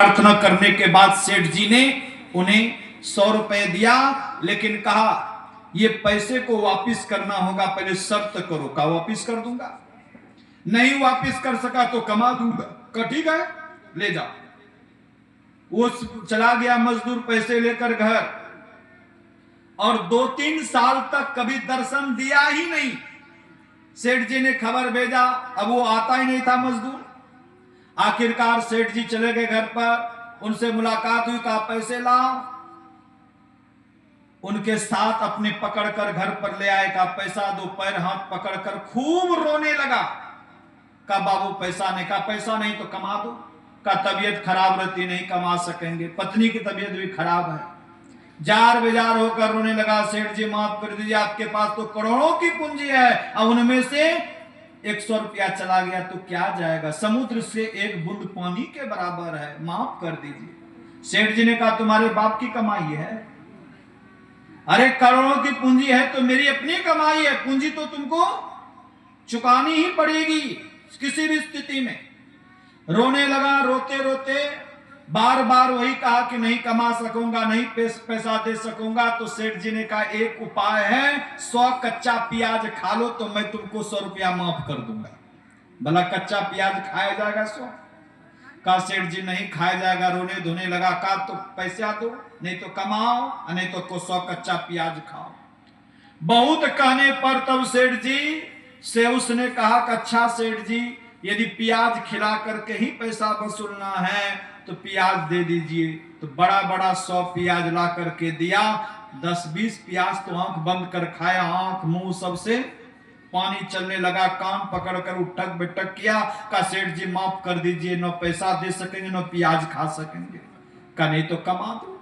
प्रार्थना करने के बाद सेठ जी ने उन्हें 100 रुपए दिया, लेकिन कहा ये पैसे को वापस करना होगा, पहले शर्त करो। का वापस कर दूंगा, नहीं वापस कर सका तो कमा दूंगा। का ठीक है, ले जाओ। वो चला गया मजदूर पैसे लेकर घर, और 2-3 साल तक कभी दर्शन दिया ही नहीं। सेठ जी ने खबर भेजा, अब वो आता ही नहीं था मजदूर। आखिरकार सेठ जी चले गए घर पर, उनसे मुलाकात हुई, कहा पैसे लाओ। उनके साथ अपने पकड़कर घर पर ले आए, कहा पैसा दो। पैर हाथ पकड़कर खूब रोने लगा। कहा बाबू पैसा नहीं। कहा पैसा नहीं तो कमा दो। का तबीयत खराब रहती, नहीं कमा सकेंगे। पत्नी की तबीयत भी खराब है। जार बेजार होकर रोने लगा। सेठ जी माफ कर दीजिए, आपके पास तो करोड़ों की पूंजी है, अब उनमें से 100 रुपया चला गया तो क्या जाएगा, समुद्र से एक बूंद पानी के बराबर है, माफ कर दीजिए। सेठ जी ने कहा तुम्हारे बाप की कमाई है। अरे करोड़ों की पूंजी है तो मेरी अपनी कमाई है, पूंजी तो तुमको चुकानी ही पड़ेगी किसी भी स्थिति में। रोने लगा। रोते रोते बार बार वही कहा कि नहीं कमा सकूंगा, नहीं पैसा दे सकूंगा। तो सेठ जी ने कहा एक उपाय है, 100 कच्चा प्याज खा लो तो मैं तुमको 100 रुपया माफ कर दूंगा। भला कच्चा प्याज खाया जाएगा 100? कहा सेठ जी नहीं खाया जाएगा। रोने धोने लगा। कहा तो पैसा दो, नहीं तो कमाओ, नहीं तो 100 कच्चा प्याज खाओ। बहुत कहने पर तब सेठ जी से उसने कहा कि अच्छा सेठ जी, यदि प्याज खिला करके ही पैसा वसूलना है तो प्याज दे दीजिए। तो बड़ा बड़ा 100 प्याज ला करके दिया। 10-20 प्याज तो आंख बंद कर खाया, आंख मुंह सबसे पानी चलने लगा। कान पकड़कर उठक बैठक किया। का सेठ जी माफ कर दीजिए, न पैसा दे सकेंगे न प्याज खा सकेंगे। का नहीं तो कमा दो।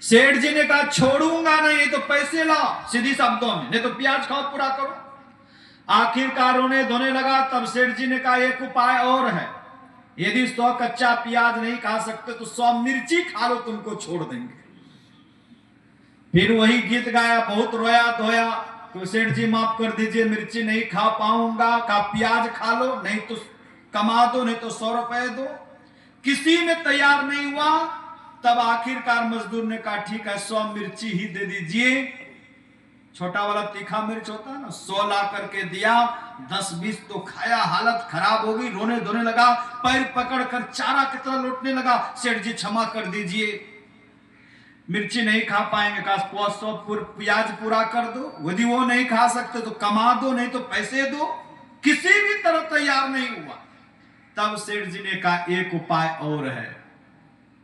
सेठ जी ने कहा छोड़ूंगा नहीं तो पैसे लाओ, सीधी शब्दों में, नहीं तो प्याज खाओ, पूरा करो। आखिरकार रोने धोने लगा। तब सेठ जी ने कहा एक उपाय और है, यदि 100 कच्चा प्याज नहीं खा सकते तो 100 मिर्ची खा लो, तुमको छोड़ देंगे। फिर वही गीत गाया, बहुत रोया धोया। तो सेठ जी माफ कर दीजिए, मिर्ची नहीं खा पाऊंगा। का प्याज खा लो, नहीं तो कमा दो, नहीं तो 100 रुपए दो। किसी में तैयार नहीं हुआ। तब आखिरकार मजदूर ने कहा ठीक है 100 मिर्ची ही दे दीजिए। छोटा वाला तीखा मिर्च होता है ना, 100 ला करके दिया। 10-20 तो खाया, हालत खराब हो गई। रोने धोने लगा, पैर पकड़कर चारा की तरह लौटने लगा। सेठ जी क्षमा कर दीजिए, मिर्ची नहीं खा पाएंगे। का 100 प्याज पूरा कर दो। यदि वो नहीं खा सकते तो कमा दो, नहीं तो पैसे दो। किसी भी तरह तैयार नहीं हुआ। तब सेठ जी ने कहा एक उपाय और है,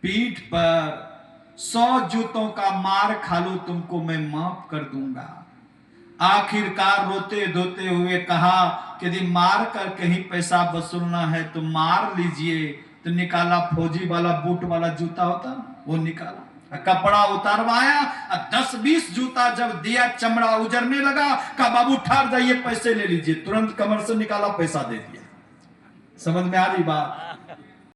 पीठ पर 100 जूतों का मार खा लो, तुमको मैं माफ कर दूंगा। आखिरकार रोते धोते हुए कहा कि यदि मार कर कहीं पैसा वसूलना है तो मार लीजिए। तो निकाला, फौजी वाला बूट वाला जूता होता ना, वो निकाला, कपड़ा उतारवाया। 10-20 जूता जब दिया, चमड़ा उजरने लगा। कहा बाबू ठहर जाइए, पैसे ले लीजिए। तुरंत कमर से निकाला, पैसा दे दिया। समझ में आ रही बात?